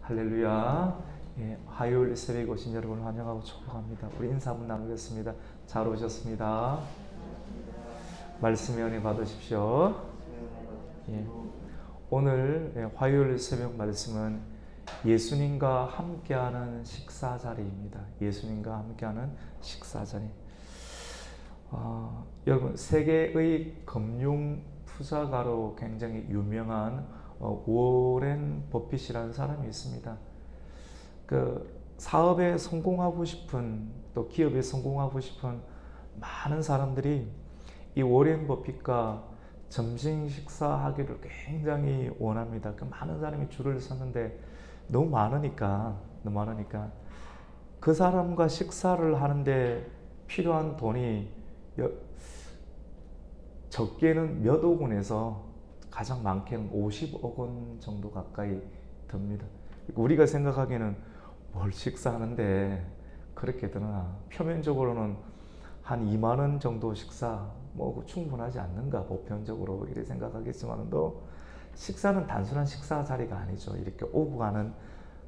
할렐루야. 예, 화요일 새벽에 오신 여러분을 환영하고 축복합니다. 우리 인사 한번 나누겠습니다. 잘 오셨습니다. 말씀의 은혜 받으십시오. 예, 오늘 화요일 새벽 말씀은 예수님과 함께하는 식사 자리입니다. 예수님과 함께하는 식사 자리. 여러분, 세계의 금융 투자가로 굉장히 유명한 워렌 버핏이라는 사람이 있습니다. 그 사업에 성공하고 싶은, 또 기업에 성공하고 싶은 많은 사람들이 이 워렌 버핏과 점심 식사하기를 굉장히 원합니다. 그 많은 사람이 줄을 섰는데 너무 많으니까 그 사람과 식사를 하는데 필요한 돈이 적게는 몇 억 원에서 가장 많게는 50억 원 정도 가까이 듭니다. 우리가 생각하기에는 뭘 식사하는데 그렇게 드나, 표면적으로는 한 2만 원 정도 식사 뭐 충분하지 않는가 보편적으로 이렇게 생각하겠지만도, 식사는 단순한 식사 자리가 아니죠. 이렇게 오고 가는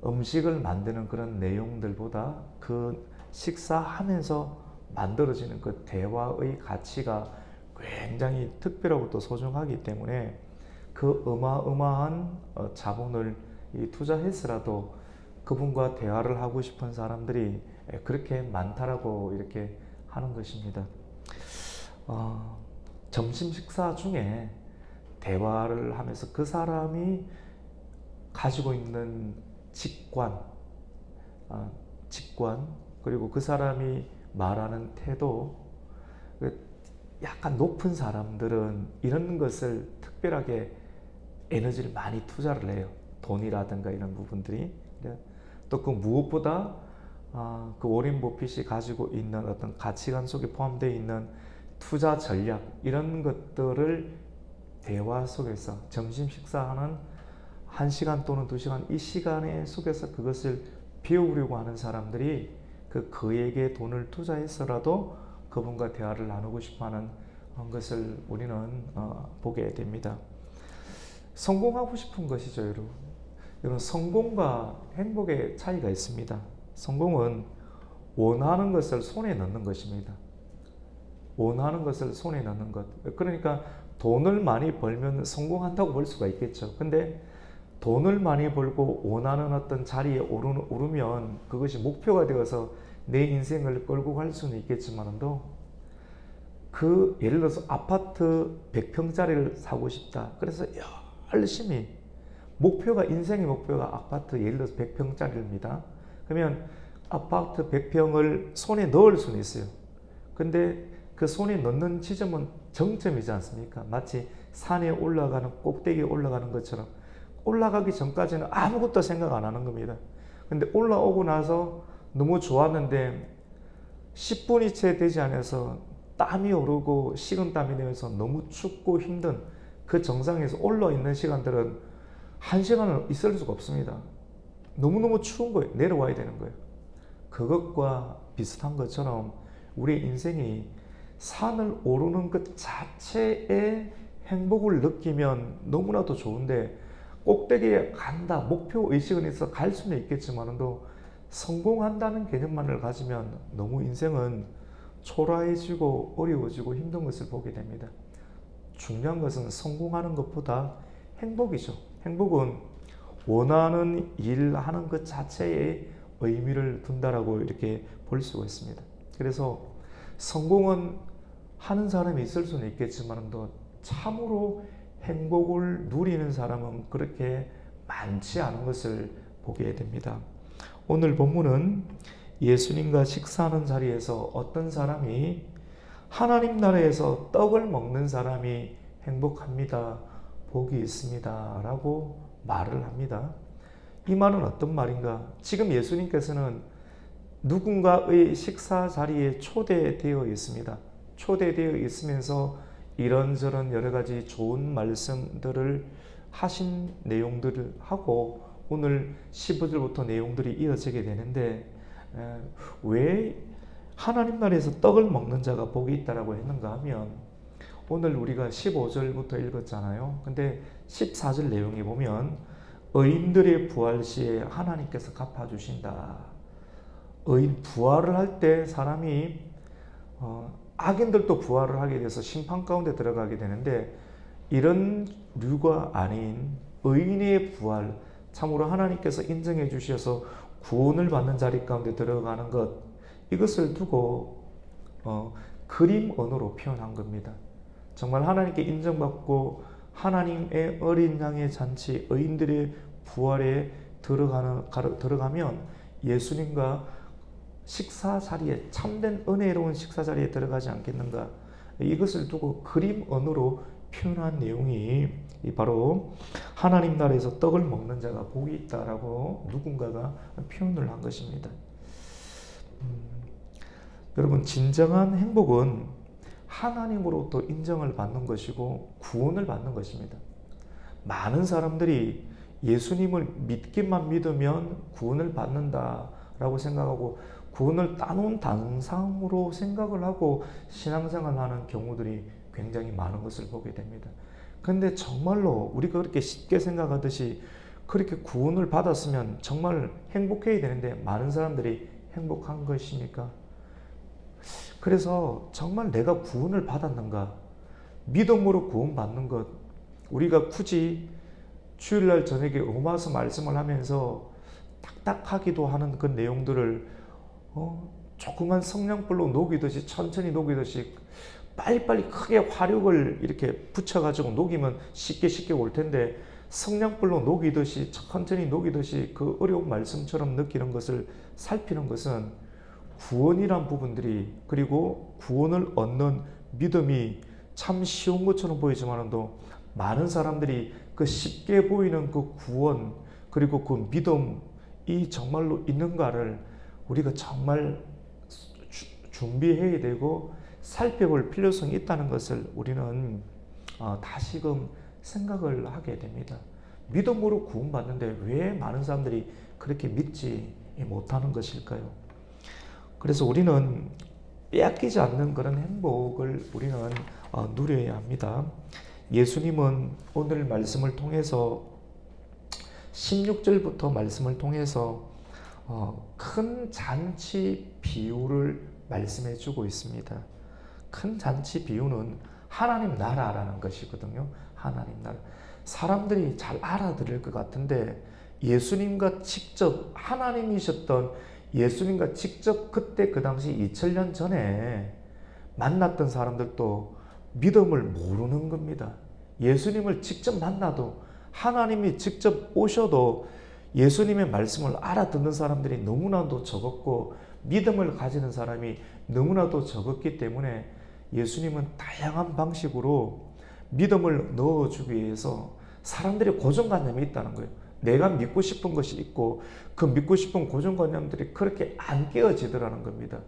음식을 만드는 그런 내용들보다 그 식사하면서 만들어지는 그 대화의 가치가 굉장히 특별하고 또 소중하기 때문에 그 어마어마한 자본을 투자해서라도 그분과 대화를 하고 싶은 사람들이 그렇게 많다라고 이렇게 하는 것입니다. 점심 식사 중에 대화를 하면서 그 사람이 가지고 있는 직관, 그리고 그 사람이 말하는 태도, 약간 높은 사람들은 이런 것을 특별하게 에너지를 많이 투자를 해요. 돈이라든가 이런 부분들이. 또 그 무엇보다 그 워렌 버핏이 가지고 있는 어떤 가치관 속에 포함되어 있는 투자 전략, 이런 것들을 대화 속에서 점심 식사하는 1시간 또는 2시간, 이 시간에 속에서 그것을 배우려고 하는 사람들이 그에게 돈을 투자해서라도 그분과 대화를 나누고 싶어하는 것을 우리는 보게 됩니다. 성공하고 싶은 것이죠, 여러분. 여러분, 성공과 행복의 차이가 있습니다. 성공은 원하는 것을 손에 넣는 것입니다. 원하는 것을 손에 넣는 것. 그러니까 돈을 많이 벌면 성공한다고 볼 수가 있겠죠. 근데 돈을 많이 벌고 원하는 어떤 자리에 오르면 그것이 목표가 되어서 내 인생을 끌고 갈 수는 있겠지만도, 예를 들어서 아파트 100평짜리를 사고 싶다. 그래서 열심히 인생의 목표가 아파트 예를 들어서 100평짜리입니다. 그러면 아파트 100평을 손에 넣을 수는 있어요. 근데 그 손에 넣는 지점은 정점이지 않습니까? 마치 산에 올라가는, 꼭대기에 올라가는 것처럼 올라가기 전까지는 아무것도 생각 안 하는 겁니다. 근데 올라오고 나서 너무 좋았는데 10분이 채 되지 않아서 땀이 오르고 식은땀이 나면서 너무 춥고 힘든 그 정상에서 올라있는 시간들은 1시간은 있을 수가 없습니다. 너무너무 추운 거예요. 내려와야 되는 거예요. 그것과 비슷한 것처럼 우리 인생이 산을 오르는 것 자체에 행복을 느끼면 너무나도 좋은데, 꼭대기에 간다, 목표 의식은 있어 갈 수는 있겠지만도 성공한다는 개념만을 가지면 너무 인생은 초라해지고 어려워지고 힘든 것을 보게 됩니다. 중요한 것은 성공하는 것보다 행복이죠. 행복은 원하는 일 하는 것 자체에 의미를 둔다라고 이렇게 볼 수가 있습니다. 그래서 성공은 하는 사람이 있을 수는 있겠지만 또 참으로 행복을 누리는 사람은 그렇게 많지 않은 것을 보게 됩니다. 오늘 본문은 예수님과 식사하는 자리에서 어떤 사람이 하나님 나라에서 떡을 먹는 사람이 행복합니다, 복이 있습니다 라고 말을 합니다. 이 말은 어떤 말인가? 지금 예수님께서는 누군가의 식사 자리에 초대되어 있습니다. 초대되어 있으면서 이런저런 여러 가지 좋은 말씀들을 하신 내용들을 하고 오늘 15절부터 내용들이 이어지게 되는데, 왜 하나님 나라에서 떡을 먹는 자가 복이 있다라고 했는가 하면, 오늘 우리가 15절부터 읽었잖아요. 근데 14절 내용에 보면 의인들의 부활 시에 하나님께서 갚아주신다. 의인 부활을 할 때 사람이 악인들도 부활을 하게 돼서 심판 가운데 들어가게 되는데, 이런 류가 아닌 의인의 부활, 참으로 하나님께서 인정해 주셔서 구원을 받는 자리 가운데 들어가는 것, 이것을 두고 그림 언어로 표현한 겁니다. 정말 하나님께 인정받고 하나님의 어린 양의 잔치, 의인들의 부활에 들어가면 예수님과 식사 자리에, 참된 은혜로운 식사 자리에 들어가지 않겠는가. 이것을 두고 그림 언어로 표현한 내용이 바로 하나님 나라에서 떡을 먹는 자가 복이 있다라고 누군가가 표현을 한 것입니다. 여러분, 진정한 행복은 하나님으로부터 인정을 받는 것이고 구원을 받는 것입니다. 많은 사람들이 예수님을 믿기만 믿으면 구원을 받는다라고 생각하고 구원을 따놓은 단상으로 생각을 하고 신앙생활을 하는 경우들이 굉장히 많은 것을 보게 됩니다. 그런데 정말로 우리가 그렇게 쉽게 생각하듯이 그렇게 구원을 받았으면 정말 행복해야 되는데 많은 사람들이 행복한 것입니까? 그래서 정말 내가 구원을 받았는가? 믿음으로 구원받는 것, 우리가 굳이 주일날 저녁에 로마서 말씀을 하면서 딱딱하기도 하는 그 내용들을 조그만 성냥불로 녹이듯이, 천천히 녹이듯이 빨리빨리 크게 화력을 이렇게 붙여가지고 녹이면 쉽게 올 텐데, 성냥불로 녹이듯이 천천히 녹이듯이 그 어려운 말씀처럼 느끼는 것을 살피는 것은 구원이란 부분들이, 그리고 구원을 얻는 믿음이 참 쉬운 것처럼 보이지만도 많은 사람들이 그 쉽게 보이는 그 구원, 그리고 그 믿음이 정말로 있는가를 우리가 정말 준비해야 되고 살펴볼 필요성이 있다는 것을 우리는 다시금 생각을 하게 됩니다. 믿음으로 구원받는데 왜 많은 사람들이 그렇게 믿지 못하는 것일까요? 그래서 우리는 빼앗기지 않는 그런 행복을 우리는 누려야 합니다. 예수님은 오늘 말씀을 통해서 16절부터 말씀을 통해서 큰 잔치 비유를 말씀해 주고 있습니다. 큰 잔치 비유는 하나님 나라라는 것이거든요. 하나님 나라. 사람들이 잘 알아들을 것 같은데, 예수님과 직접 하나님이셨던 예수님과 직접 그때 그 당시 2000년 전에 만났던 사람들도 믿음을 모르는 겁니다. 예수님을 직접 만나도, 하나님이 직접 오셔도 예수님의 말씀을 알아듣는 사람들이 너무나도 적었고 믿음을 가지는 사람이 너무나도 적었기 때문에 예수님은 다양한 방식으로 믿음을 넣어주기 위해서 사람들의 고정관념이 있다는 거예요. 내가 믿고 싶은 것이 있고 그 믿고 싶은 고정관념들이 그렇게 안 깨어지더라는 겁니다.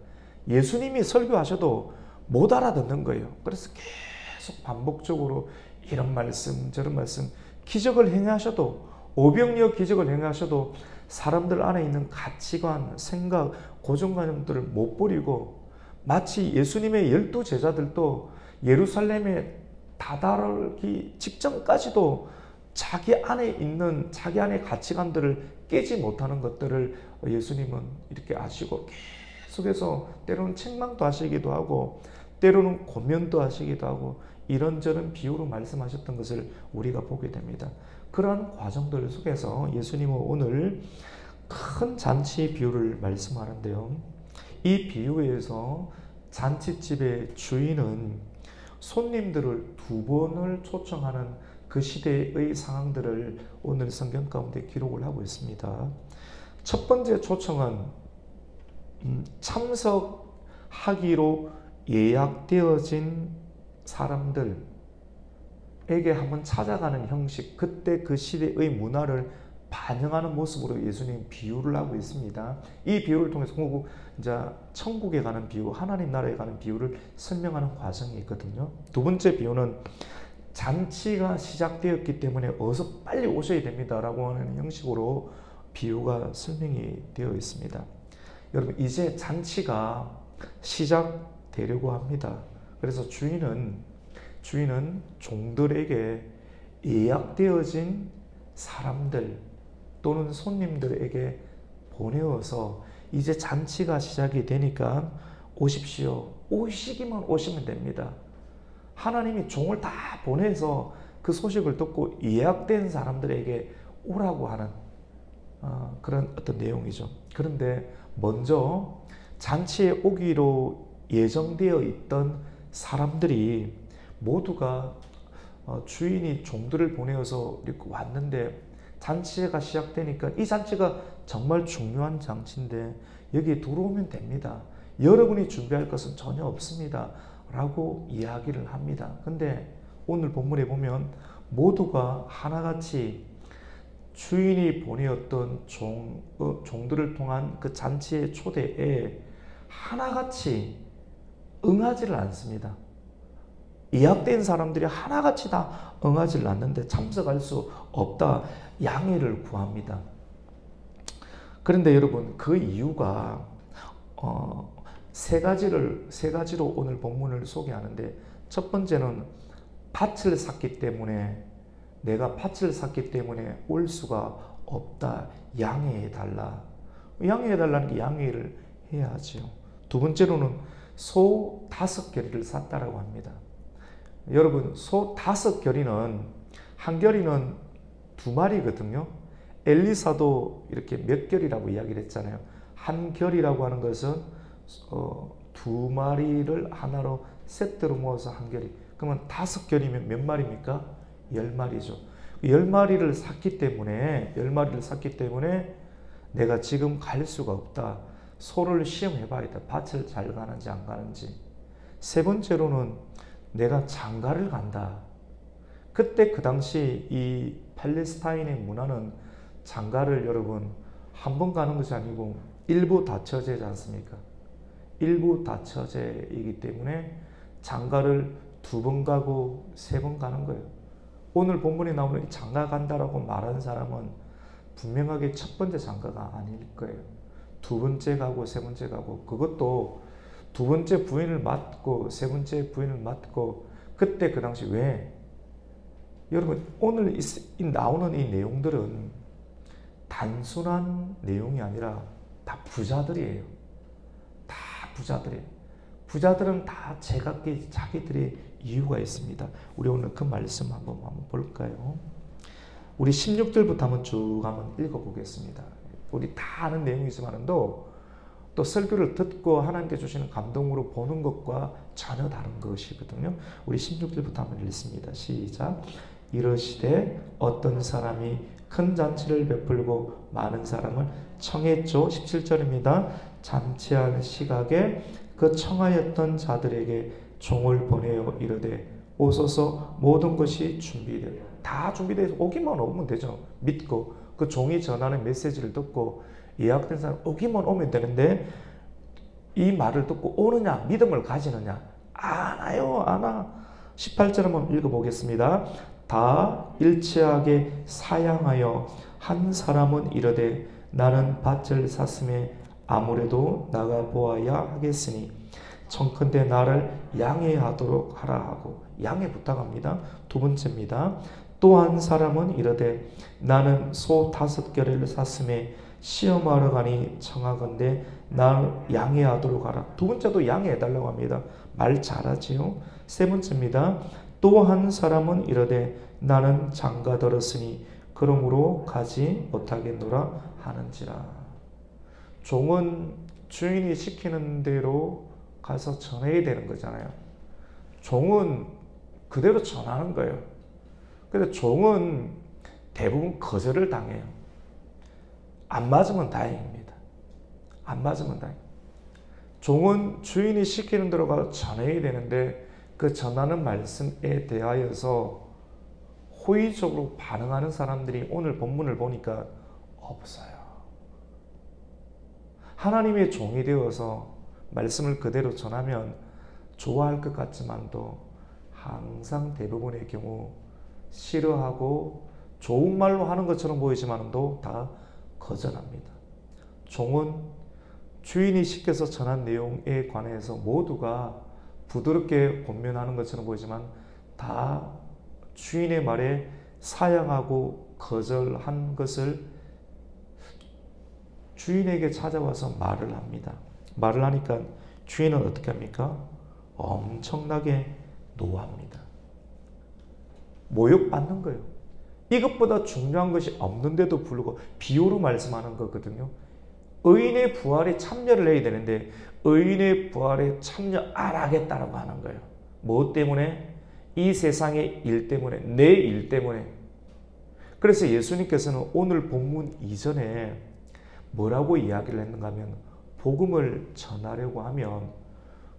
예수님이 설교하셔도 못 알아듣는 거예요. 그래서 계속 반복적으로 이런 말씀 저런 말씀, 기적을 행하셔도, 오병이어 기적을 행하셔도 사람들 안에 있는 가치관, 생각, 고정관념들을 못 버리고, 마치 예수님의 12제자들도 예루살렘에 다다르기 직전까지도 자기 안에 있는 자기 안의 가치관들을 깨지 못하는 것들을 예수님은 이렇게 아시고 계속해서 때로는 책망도 하시기도 하고 때로는 고면도 하시기도 하고 이런저런 비유로 말씀하셨던 것을 우리가 보게 됩니다. 그러한 과정들 속에서 예수님은 오늘 큰 잔치 비유를 말씀하는데요. 이 비유에서 잔치집의 주인은 손님들을 2번을 초청하는 그 시대의 상황들을 오늘 성경 가운데 기록을 하고 있습니다. 첫 번째 초청은 참석하기로 예약되어진 사람들에게 한번 찾아가는 형식, 그때 그 시대의 문화를 반영하는 모습으로 예수님 비유를 하고 있습니다. 이 비유를 통해서 이제 천국에 가는 비유, 하나님 나라에 가는 비유를 설명하는 과정이 있거든요. 두 번째 비유는 잔치가 시작되었기 때문에 어서 빨리 오셔야 됩니다 라고 하는 형식으로 비유가 설명이 되어 있습니다. 여러분, 이제 잔치가 시작되려고 합니다. 그래서 주인은 종들에게 예약되어진 사람들, 또는 손님들에게 보내어서 이제 잔치가 시작이 되니까 오십시오. 오시기만 오시면 됩니다. 하나님이 종을 다 보내서 그 소식을 듣고 예약된 사람들에게 오라고 하는 그런 어떤 내용이죠. 그런데 먼저 잔치에 오기로 예정되어 있던 사람들이 모두가 주인이 종들을 보내어서 이렇게 왔는데 잔치가 시작되니까 이 잔치가 정말 중요한 잔치인데 여기에 들어오면 됩니다. 여러분이 준비할 것은 전혀 없습니다. 라고 이야기를 합니다. 근데 오늘 본문에 보면 모두가 하나같이 주인이 보내었던 종들을 통한 그 잔치의 초대에 하나같이 응하지를 않습니다. 예약된 사람들이 하나같이 다 응하지를 않는데 참석할 수 없다. 양해를 구합니다. 그런데 여러분 그 이유가 세 가지로 오늘 본문을 소개하는데 첫 번째는 밭을 샀기 때문에 내가 밭을 샀기 때문에 올 수가 없다. 양해해달라. 양해해달라는 게 양해를 해야 하죠. 두 번째로는 소 5결이를 샀다라고 합니다. 여러분 소 5결이는 한 결이는 2마리거든요. 엘리사도 이렇게 몇 결이라고 이야기를 했잖아요. 한 결이라고 하는 것은 2마리를 하나로 세트로 모아서 한 결이. 그러면 5결이면 몇 마리입니까? 10마리죠. 10마리를 샀기 때문에 내가 지금 갈 수가 없다. 소를 시험해 봐야겠다. 밭을 잘 가는지 안 가는지. 세 번째로는 내가 장가를 간다. 그때 그 당시 이 팔레스타인의 문화는 장가를 여러분 한 번 가는 것이 아니고 일부 다처제지 않습니까? 일부 다처제이기 때문에 장가를 2번 가고 3번 가는 거예요. 오늘 본문에 나오는 장가 간다라고 말하는 사람은 분명하게 첫 번째 장가가 아닐 거예요. 2번째 가고 3번째 가고, 그것도 2번째 부인을 맞고 3번째 부인을 맞고. 그때 그 당시 왜? 여러분 오늘 나오는 이 내용들은 단순한 내용이 아니라 다 부자들이에요. 다 부자들이에요. 부자들은 다 제각기 자기들의 이유가 있습니다. 우리 오늘 그 말씀 한번 볼까요? 우리 16절부터 한번 쭉 한번 읽어보겠습니다. 우리 다 아는 내용이지만도 또 설교를 듣고 하나님께 주시는 감동으로 보는 것과 전혀 다른 것이거든요. 우리 16절부터 한번 읽습니다. 시작. 이러시되 어떤 사람이 큰 잔치를 베풀고 많은 사람을 청했죠. 17절입니다. 잔치할 시각에 그 청하였던 자들에게 종을 보내어 이르되 오소서 모든 것이 준비되어 다 준비되어 오기만 오면 되죠. 믿고 그 종이 전하는 메시지를 듣고 예약된 사람 오기만 오면 되는데 이 말을 듣고 오느냐 믿음을 가지느냐 안 와요. 안 와. 18절 한번 읽어보겠습니다. 다 일치하게 사양하여 한 사람은 이르되 나는 밭을 샀음에 아무래도 나가 보아야 하겠으니 청컨대 나를 양해하도록 하라 하고 양해 부탁합니다. 두 번째입니다. 또 한 사람은 이르되 나는 소 5결을 샀음에 시험하러 가니 청하건대 나를 양해하도록 하라. 두 번째도 양해해달라고 합니다. 말 잘하지요. 세 번째입니다. 또 한 사람은 이르되 나는 장가 들었으니 그러므로 가지 못하겠노라 하는지라. 종은 주인이 시키는 대로 가서 전해야 되는 거잖아요. 종은 그대로 전하는 거예요. 근데 종은 대부분 거절을 당해요. 안 맞으면 다행입니다. 안 맞으면 다행. 종은 주인이 시키는 대로 가서 전해야 되는데 그 전하는 말씀에 대하여서 호의적으로 반응하는 사람들이 오늘 본문을 보니까 없어요. 하나님의 종이 되어서 말씀을 그대로 전하면 좋아할 것 같지만도 항상 대부분의 경우 싫어하고 좋은 말로 하는 것처럼 보이지만도 다 거절합니다. 종은 주인이 시켜서 전한 내용에 관해서 모두가 부드럽게 권면하는 것처럼 보이지만 다 주인의 말에 사양하고 거절한 것을 주인에게 찾아와서 말을 합니다. 말을 하니까 주인은 어떻게 합니까? 엄청나게 노합니다. 모욕받는 거예요. 이것보다 중요한 것이 없는데도 불구하고 비유로 말씀하는 거거든요. 의인의 부활에 참여를 해야 되는데 의인의 부활에 참여 안 하겠다라고 하는 거예요. 뭐 때문에? 이 세상의 일 때문에, 내 일 때문에. 그래서 예수님께서는 오늘 본문 이전에 뭐라고 이야기를 했는가 하면 복음을 전하려고 하면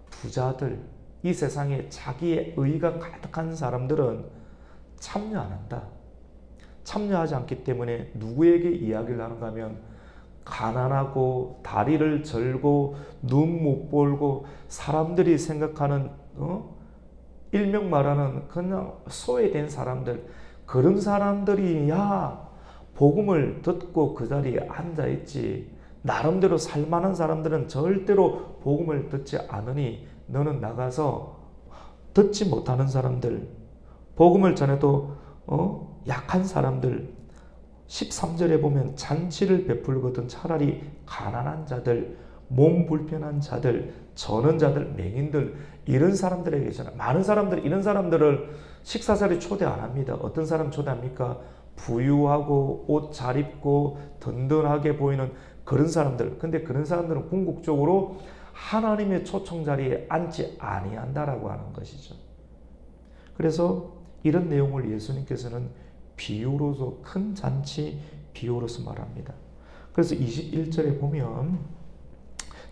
부자들, 이 세상에 자기의 의가 가득한 사람들은 참여 안 한다. 참여하지 않기 때문에 누구에게 이야기를 하는가 하면 가난하고 다리를 절고 눈 못 볼고 사람들이 생각하는 일명 말하는 그냥 소외된 사람들, 그런 사람들이야 복음을 듣고 그 자리에 앉아있지, 나름대로 살만한 사람들은 절대로 복음을 듣지 않으니 너는 나가서 듣지 못하는 사람들, 복음을 전해도 약한 사람들, 13절에 보면 잔치를 베풀거든 차라리 가난한 자들, 몸 불편한 자들, 저는 자들, 맹인들, 이런 사람들에게 있잖아요. 많은 사람들이 이런 사람들을 식사 자리에 초대 안 합니다. 어떤 사람 초대합니까? 부유하고 옷 잘 입고 든든하게 보이는 그런 사람들. 근데 그런 사람들은 궁극적으로 하나님의 초청 자리에 앉지 아니한다라고 하는 것이죠. 그래서 이런 내용을 예수님께서는 비유로서, 큰 잔치 비유로서 말합니다. 그래서 21절에 보면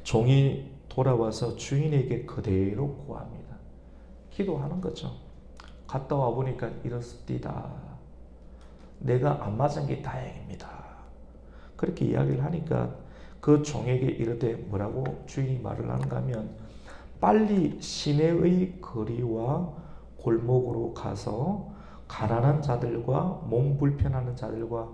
종이 돌아와서 주인에게 그대로 구합니다. 기도하는 거죠. 갔다 와 보니까 이렇습니다. 내가 안 맞은 게 다행입니다. 그렇게 이야기를 하니까 그 종에게 이르되 뭐라고 주인이 말을 하는가 하면 빨리 시내의 거리와 골목으로 가서 가난한 자들과 몸 불편하는 자들과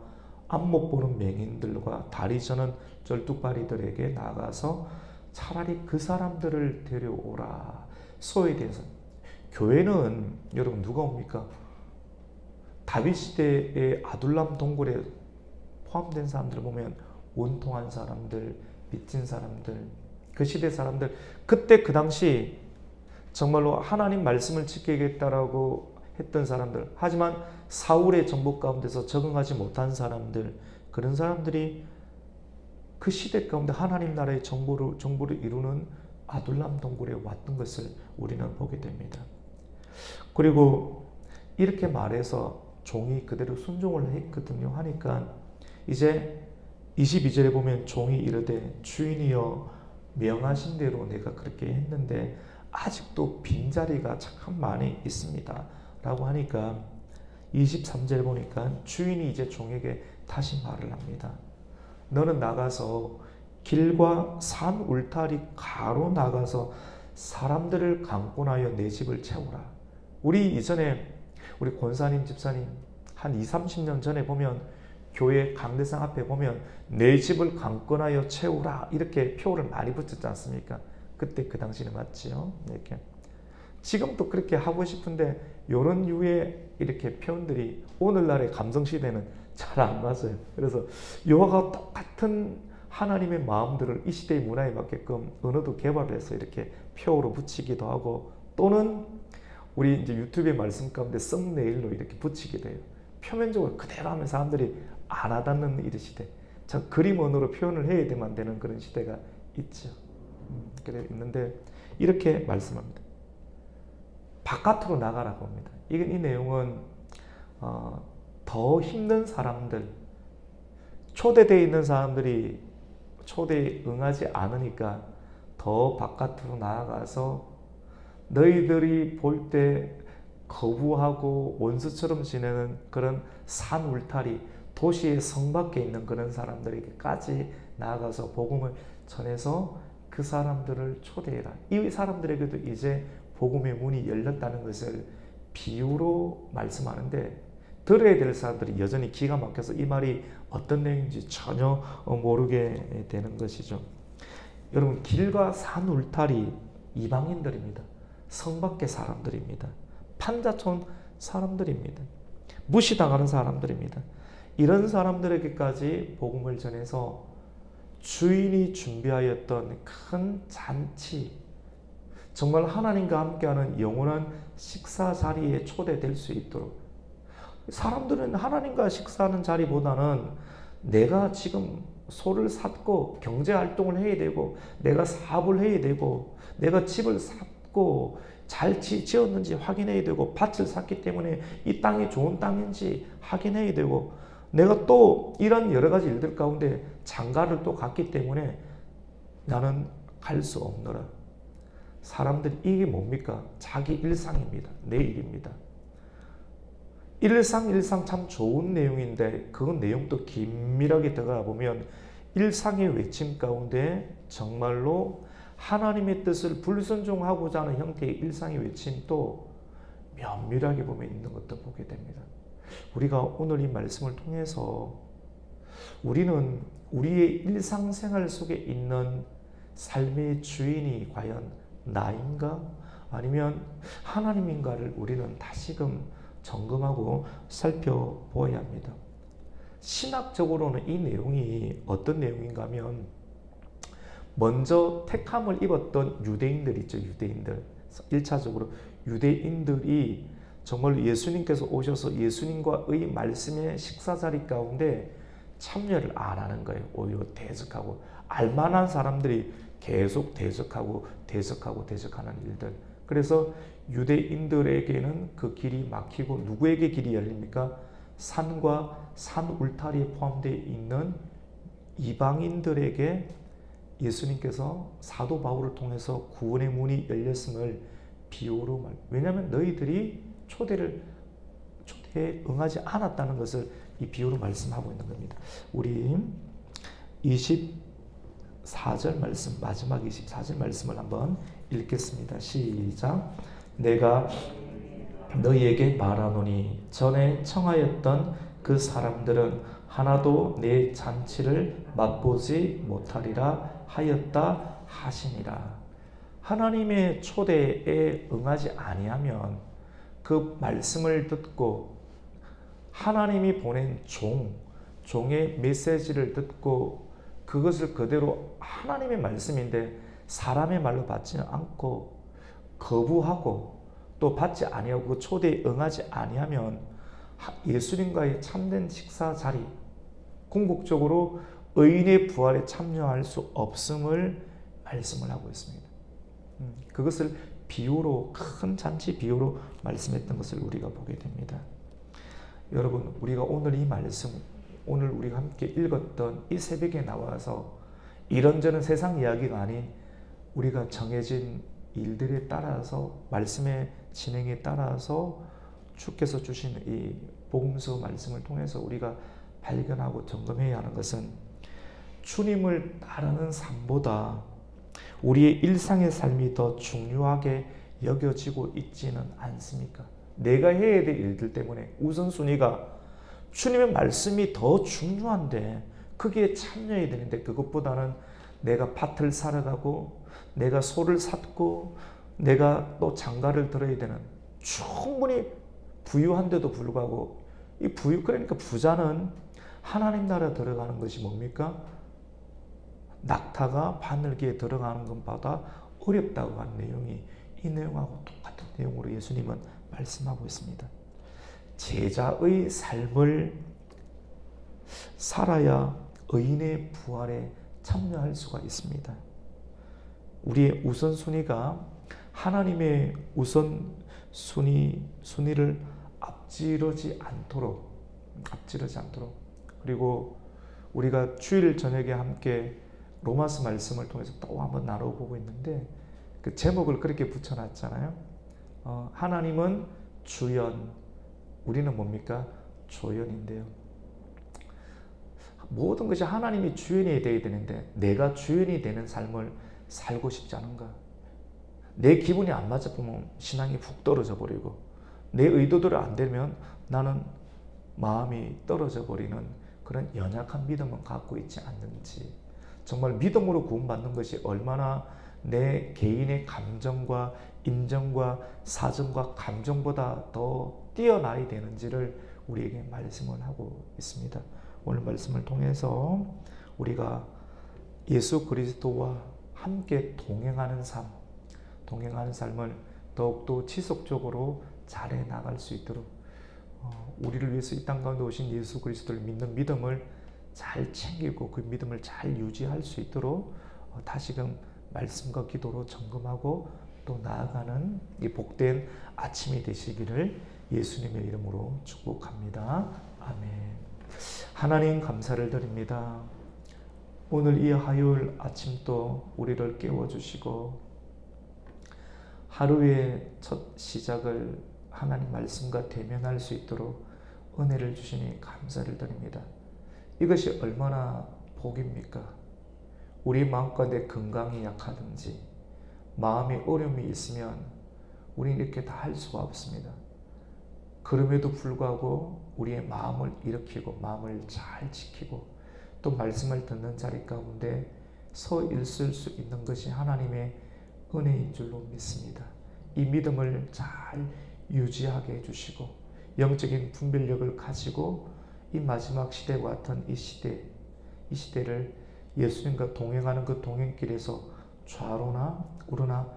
앞 못 보는 맹인들과 다리 저는 절뚝발이들에게 나가서 차라리 그 사람들을 데려오라. 소외된 사람. 교회는 여러분 누가 옵니까? 다윗 시대의 아둘람 동굴에 포함된 사람들을 보면 원통한 사람들, 빚진 사람들, 그 시대 사람들, 그때 그 당시 정말로 하나님 말씀을 지키겠다라고 했던 사람들, 하지만 사울의 정복 가운데서 적응하지 못한 사람들, 그런 사람들이 그 시대 가운데 하나님 나라의 정보를 이루는 아둘람 동굴에 왔던 것을 우리는 보게 됩니다. 그리고 이렇게 말해서 종이 그대로 순종을 했거든요. 하니까 이제 22절에 보면 종이 이르되 주인이여 명하신 대로 내가 그렇게 했는데 아직도 빈자리가 참 많이 있습니다. 라고 하니까 23절 보니까 주인이 이제 종에게 다시 말을 합니다. 너는 나가서 길과 산 울타리 가로 나가서 사람들을 강권하여 내 집을 채우라. 우리 이전에 우리 권사님 집사님 한 20-30년 전에 보면 교회 강대상 앞에 보면 내 집을 강권하여 채우라 이렇게 표를 많이 붙였지 않습니까? 그때 그 당시는 맞지요. 이렇게 지금도 그렇게 하고 싶은데 이런 유의 이렇게 표현들이 오늘날의 감성시대는 잘 안 맞아요. 그래서 이와 똑같은 하나님의 마음들을 이 시대의 문화에 맞게끔 언어도 개발을 해서 이렇게 표로 붙이기도 하고 또는 우리 이제 유튜브의 말씀 가운데 썸네일로 이렇게 붙이기도 해요. 표면적으로 그대로 하면 사람들이 안 와닿는 이 시대. 참 그림 언어로 표현을 해야 되면 안 되는 그런 시대가 있죠. 그래 있는데 이렇게 말씀합니다. 바깥으로 나가라고 합니다. 이 내용은 더 힘든 사람들, 초대되어 있는 사람들이 초대에 응하지 않으니까 더 바깥으로 나아가서 너희들이 볼 때 거부하고 원수처럼 지내는 그런 산 울타리, 도시의 성 밖에 있는 그런 사람들에게까지 나아가서 복음을 전해서 그 사람들을 초대해라. 이 사람들에게도 이제 복음의 문이 열렸다는 것을 비유로 말씀하는데 들어야 될 사람들이 여전히 기가 막혀서 이 말이 어떤 내용인지 전혀 모르게 되는 것이죠. 여러분 길과 산 울타리 이방인들입니다. 성 밖의 사람들입니다. 판자촌 사람들입니다. 무시당하는 사람들입니다. 이런 사람들에게까지 복음을 전해서 주인이 준비하였던 큰 잔치, 정말 하나님과 함께하는 영원한 식사 자리에 초대될 수 있도록, 사람들은 하나님과 식사하는 자리보다는 내가 지금 소를 샀고 경제활동을 해야 되고 내가 사업을 해야 되고 내가 집을 샀고 잘 지었는지 확인해야 되고 밭을 샀기 때문에 이 땅이 좋은 땅인지 확인해야 되고 내가 또 이런 여러 가지 일들 가운데 장가를 또 갔기 때문에 나는 갈 수 없노라. 사람들이 이게 뭡니까? 자기 일상입니다. 내 일입니다. 일상 참 좋은 내용인데 그 내용도 긴밀하게 들어가 보면 일상의 외침 가운데 정말로 하나님의 뜻을 불순종하고자 하는 형태의 일상의 외침도 면밀하게 보면 있는 것도 보게 됩니다. 우리가 오늘 이 말씀을 통해서 우리는 우리의 일상생활 속에 있는 삶의 주인이 과연 나인가? 아니면 하나님인가를 우리는 다시금 점검하고 살펴보아야 합니다. 신학적으로는 이 내용이 어떤 내용인가 하면 먼저 택함을 입었던 유대인들 있죠. 유대인들. 1차적으로 유대인들이 정말 예수님께서 오셔서 예수님과의 말씀의 식사자리 가운데 참여를 안 하는 거예요. 오히려 대적하고 알만한 사람들이 계속 대적하는 일들. 그래서 유대인들에게는 그 길이 막히고 누구에게 길이 열립니까? 산과 산 울타리에 포함되어 있는 이방인들에게 예수님께서 사도 바울을 통해서 구원의 문이 열렸음을 비유로 왜냐하면 너희들이 초대에 응하지 않았다는 것을 이 비유로 말씀하고 있는 겁니다. 우리 24절 말씀, 마지막 24절 말씀을 한번 읽겠습니다. 시작. 내가 너희에게 말하노니 전에 청하였던 그 사람들은 하나도 내 잔치를 맛보지 못하리라 하였다 하시니라. 하나님의 초대에 응하지 아니하면 그 말씀을 듣고 하나님이 보낸 종의 메시지를 듣고 그것을 그대로 하나님의 말씀인데 사람의 말로 받지는 않고 거부하고 또 받지 아니하고 그 초대에 응하지 아니하면 예수님과의 참된 식사 자리, 궁극적으로 의인의 부활에 참여할 수 없음을 말씀을 하고 있습니다. 그것을 비유로, 큰 잔치 비유로 말씀했던 것을 우리가 보게 됩니다. 여러분, 우리가 오늘 이 말씀, 오늘 우리가 함께 읽었던 이 새벽에 나와서 이런저런 세상 이야기가 아닌 우리가 정해진 일들에 따라서 말씀의 진행에 따라서 주께서 주신 이 복음서 말씀을 통해서 우리가 발견하고 점검해야 하는 것은 주님을 따르는 삶보다 우리의 일상의 삶이 더 중요하게 여겨지고 있지는 않습니까? 내가 해야 될 일들 때문에 우선순위가 주님의 말씀이 더 중요한데 거기에 참여해야 되는데 그것보다는 내가 밭을 사러 가고 내가 소를 샀고 내가 또 장가를 들어야 되는, 충분히 부유한데도 불구하고 이 그러니까 부자는 하나님 나라 들어가는 것이 뭡니까? 낙타가 바늘기에 들어가는 것보다 어렵다고 한 내용이 이 내용하고 똑같은 내용으로 예수님은 말씀하고 있습니다. 제자의 삶을 살아야 의인의 부활에 참여할 수가 있습니다. 우리의 우선순위가 하나님의 우선순위를 앞지르지 않도록 그리고 우리가 주일 저녁에 함께 로마서 말씀을 통해서 또 한번 나눠보고 있는데 그 제목을 그렇게 붙여놨잖아요. 하나님은 주연, 우리는 뭡니까? 조연인데요. 모든 것이 하나님이 주연이 되어야 되는데 내가 주연이 되는 삶을 살고 싶지 않은가? 내 기분이 안 맞아 보면 신앙이 훅 떨어져 버리고 내 의도대로 안 되면 나는 마음이 떨어져 버리는 그런 연약한 믿음을 갖고 있지 않는지, 정말 믿음으로 구원받는 것이 얼마나 내 개인의 감정과 인정과 사정과 감정보다 더 뛰어나야 되는지를 우리에게 말씀을 하고 있습니다. 오늘 말씀을 통해서 우리가 예수 그리스도와 함께 동행하는 삶을 더욱더 지속적으로 잘해 나갈 수 있도록 우리를 위해서 이 땅 가운데 오신 예수 그리스도를 믿는 믿음을 잘 챙기고 그 믿음을 잘 유지할 수 있도록 다시금 말씀과 기도로 점검하고 또 나아가는 이 복된 아침이 되시기를 예수님의 이름으로 축복합니다. 아멘. 하나님 감사를 드립니다. 오늘 이 화요일 아침도 우리를 깨워주시고 하루의 첫 시작을 하나님 말씀과 대면할 수 있도록 은혜를 주시니 감사를 드립니다. 이것이 얼마나 복입니까? 우리 마음과 내 건강이 약하든지 마음에 어려움이 있으면 우리는 이렇게 다 할 수가 없습니다. 그럼에도 불구하고 우리의 마음을 일으키고 마음을 잘 지키고 또 말씀을 듣는 자리 가운데 서 있을 수 있는 것이 하나님의 은혜인 줄로 믿습니다. 이 믿음을 잘 유지하게 해주시고 영적인 분별력을 가지고 이 마지막 시대와 같은 이 시대를 예수님과 동행하는 그 동행길에서 좌로나 우로나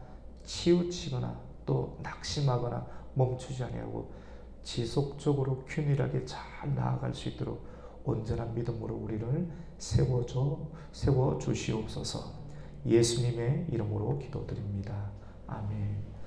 치우치거나 또 낙심하거나 멈추지 아니하고 지속적으로 균일하게 잘 나아갈 수 있도록 온전한 믿음으로 우리를 세워 주시옵소서. 예수님의 이름으로 기도드립니다. 아멘.